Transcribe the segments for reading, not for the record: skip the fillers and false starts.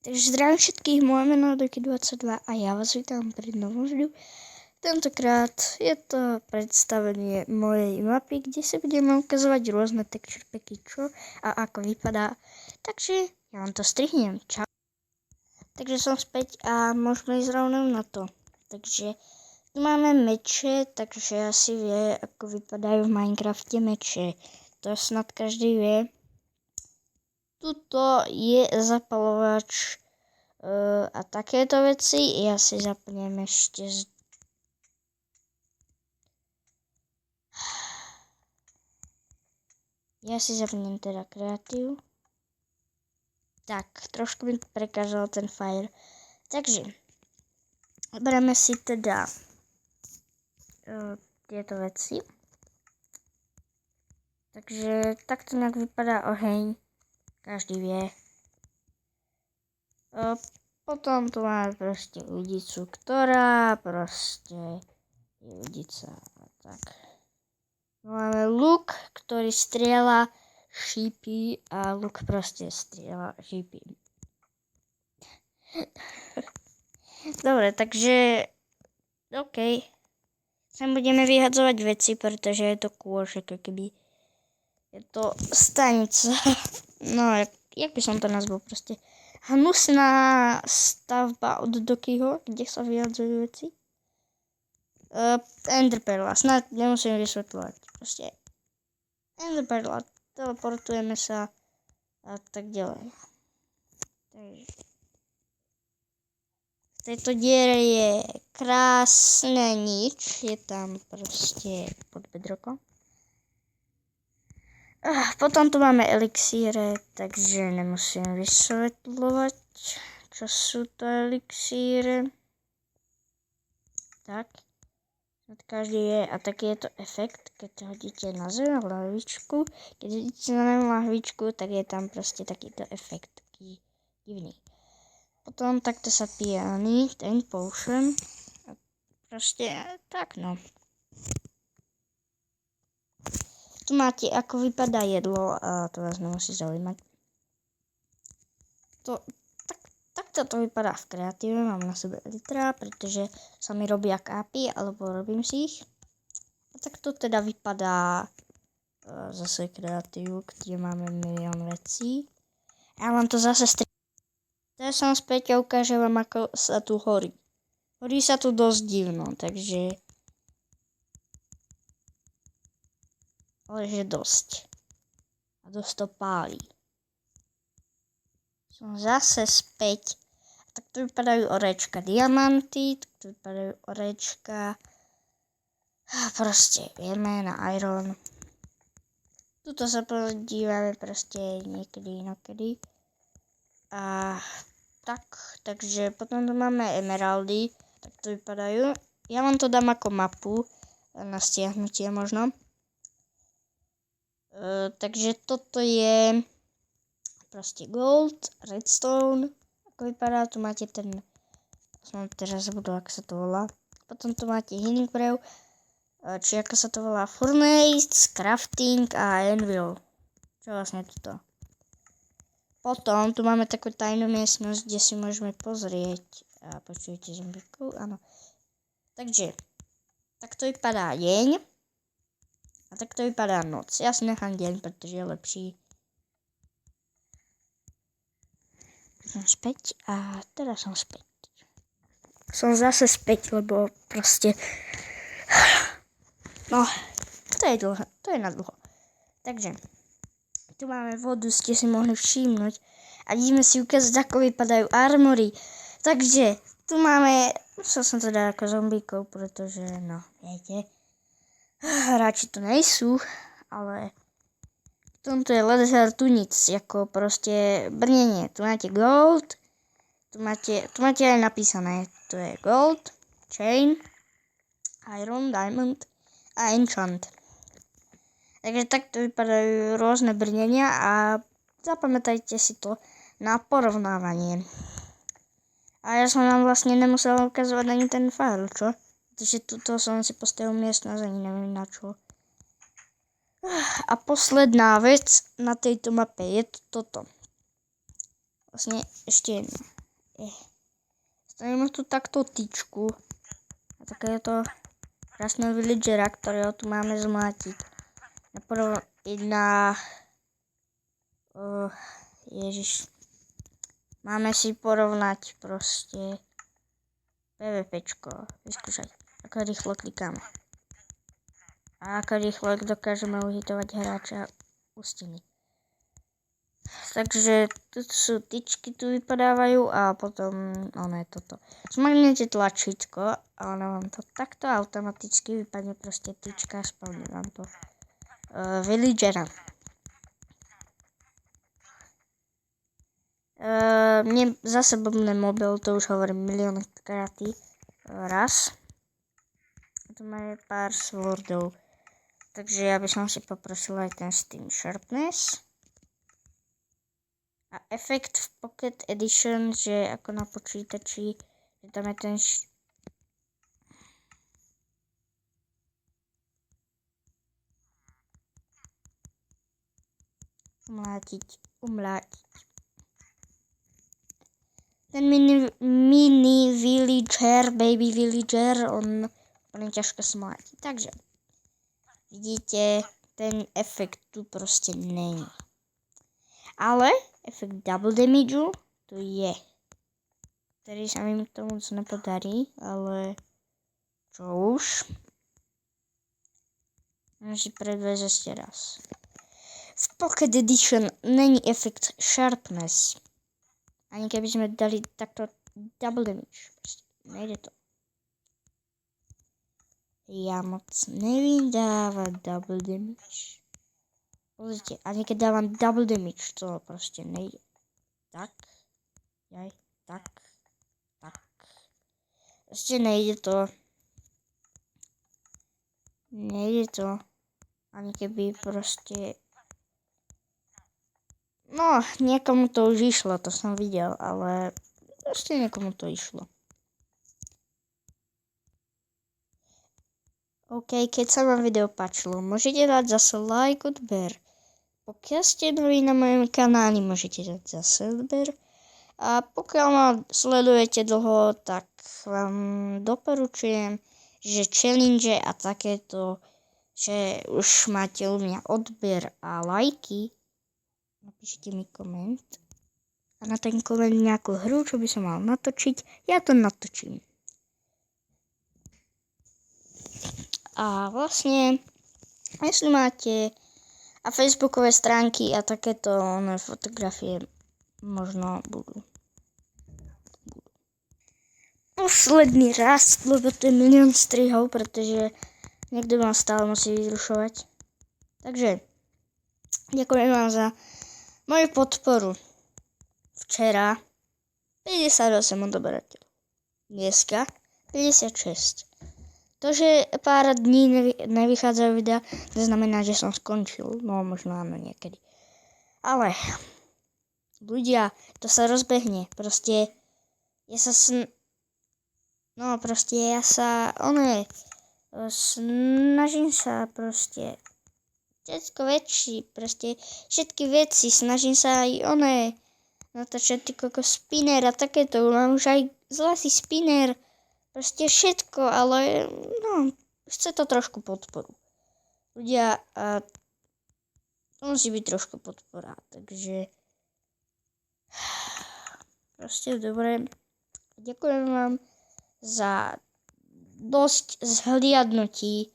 Takže zdravím všetkých, moje meno je Doky22 a já vás vítám pri novom videu. Tentokrát je to predstavenie mojej mapy, kde si budeme ukazovať rôzne texture packy, čo a ako vypadá. Takže ja vám to strihnem. Čau. Takže som späť a môžeme ísť rovno na to. Takže tu máme meče, takže asi vie, ako vypadajú v Minecrafte meče. To snad každý vie. Tuto je zapalovač a takéto veci. Ja si zapnem ešte teda kreatív. Tak, trošku mi prekážal ten fire. Takže, bereme si teda tieto veci. Takže takto nejak vypadá oheň. Každý vie. Potom tu máme proste udicu, ktorá proste je udica. Tak. Máme luk, ktorý strieľa šípy a luk proste strieľa šípy. Dobre, takže OK. Sem budeme vyhadzovať veci, pretože je to kôž, ako keby je to stanica. No, jak by som to nazval, proste hnusná stavba od Dokyho, kde sa vyhadzujú veci. Enderperla, snad nemusím vysvetľovať. Proste Enderperla, teleportujeme sa a tak ďalej. Takže v tejto diere je krásne nič, je tam proste pod bedrokom. Potom tu máme elixíre, takže nemusím vysvetľovať, čo sú to elixíre. Tak, každý je, a taký je to efekt, keď hodíte na zem lahvičku. Keď hodíte na zem lahvičku, tak je tam proste takýto efekt, taký divný. Potom takto sa pije ten potion. A proste tak no. Tu máte, ako vypadá jedlo, a to vás nemusí zaujímať. Takto to vypadá v kreatíve, mám na sebe litra, pretože sa mi robia kápy, alebo robím si ich. A takto teda vypadá zase kreatív, kde máme milión vecí. Ja vám to zase teraz som späť a ukážem vám, ako sa tu horí. Horí sa tu dosť divno, takže ale že dosť. A dosť to pálí. Som zase späť. A takto vypadajú orečka diamanty, takto vypadajú orečka. Proste vieme na iron. Tuto sa podívame proste niekedy inokedy. A takže potom tu máme emeraldy. Takto vypadajú. Ja vám to dám ako mapu na stiahnutie možno. Takže toto je proste gold, redstone, ako vypadá, tu máte ten, som teraz zabudol, ako sa to volá. Potom tu máte healing brew, či ako sa to volá, furnace, crafting a anvil. Čo vlastne toto? Potom tu máme takú tajnú miestnosť, kde si môžeme pozrieť a počujete zombíkov, áno. Takže, takto vypadá deň. A tak to vypadá noc. Ja si nechám deň, pretože je lepší. Som späť a teraz som späť. Som zase späť, lebo proste no, to je na dlho. Takže, tu máme vodu, ste si mohli všimnúť. A ideme si ukázať, ako vypadajú armory. Takže, tu máme, musel som to dať ako zombíkov, pretože, no, viete, hráči tu nejsú, ale v tomto je leather tu nic, ako proste brnenie. Tu máte gold, tu máte aj napísané, tu je gold, chain, iron, diamond a enchant. Takže takto vypadajú rôzne brnenia a zapamätajte si to na porovnávanie. A ja som vám vlastne nemusel ukazovať ani ten file, čo? Takže tuto som si postavil miestnosť, ani neviem na čo. A posledná vec na tejto mape je toto. Vlastne ešte jedna. Stavíme tu takto tyčku. A takéto krásneho villagera, ktorého tu máme zmlátiť. Ježiš. Máme si porovnať proste PvPčko. Vyskúšať, ako rýchlo klikáme. A ako rýchlo dokážeme uhitovať hráča u steny. Takže tu sú tyčky, tu vypadávajú a potom toto. Zmagnete tlačítko a ono vám to takto automaticky vypadne proste tyčka a spavne vám to villagera. Mne zase blbne mobil, to už hovorím miliónkrát raz. Tu máme pár swordov. Takže ja by som si poprosil aj ten Steam Sharpness. A efekt v Pocket Edition, že ako na počítači, že tam je ten umlátiť. Ten mini villager, baby villager, on je ťažko smlátiť. Takže vidíte, ten efekt tu proste není. Ale efekt double damage tu je. Ktorý sa mi to moc nepodarí, ale čo už. Môžem predviesť ešte raz. V Pocket Edition není efekt sharpness. Ani keby sme dali takto double damage. Nejde to. Ja moc nevím dávať double damage. Pozrite, ani keď dávam double damage, to proste nejde. Tak. Tak. Proste nejde to. Nejde to. Ani keby proste... No, niekomu to už išlo, to som videl, ale proste niekomu to išlo. OK, keď sa vám video páčilo, môžete dať zase like, odber. Pokiaľ ste noví na mojom kanáli, môžete dať zase odber. A pokiaľ ma sledujete dlho, tak vám doporučujem, že challenge a takéto, že už máte u mňa odber a lajky, napíšite mi koment. A na ten koment nejakú hru, čo by som mal natočiť, ja to natočím. A vlastne, jestli máte a facebookové stránky a takéto fotografie možno budú. Posledný raz, lebo to je milión strihov, pretože niekto vám stále musí vyrušovať. Takže, ďakujem vám za moju podporu. Včera 58 odoberateľov. Dneska 56. To, že pár dní nevychádzajú videa, neznamená, že som skončil. No, možno áno, niekedy. Ale, ľudia, to sa rozbehne. Proste, snažím sa proste, všetko väčší, proste, všetky veci, snažím sa aj natočať ako spinner a takéto. Mám už aj zlatý spinner. Proste všetko, ale chce to trošku podporu. Ľudia, to musí byť trošku podpora, takže proste dobre. Ďakujem vám za dosť zhliadnutí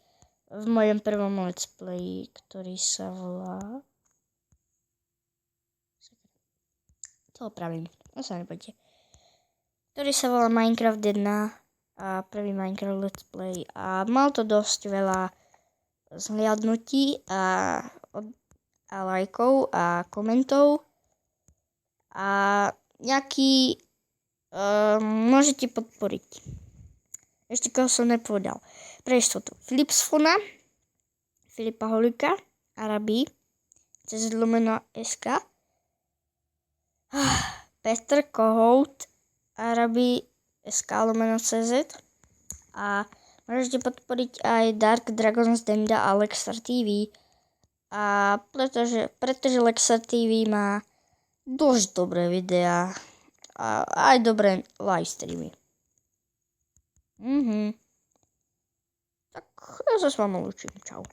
v mojom prvom let's play, ktorý sa volá... To opravím, to sa nebojte. Ktorý sa volá Minecraft 1. A prvý Minecraft Let's Play a mal to dosť veľa zhliadnutí a lajkov a komentov a nejaký môžete podporiť. Ešte koho som nepovedal. Pre istotu Flipsfona, Filipa Holika, Arabi, cez _SK, Petr Kohout, Arabi, SK_CZ a môžete podporiť aj Dark Dragons Demda a Lexar TV a pretože Lexar TV má dosť dobré videá a aj dobré live streamy. Tak ja sa s vami učím. Čau.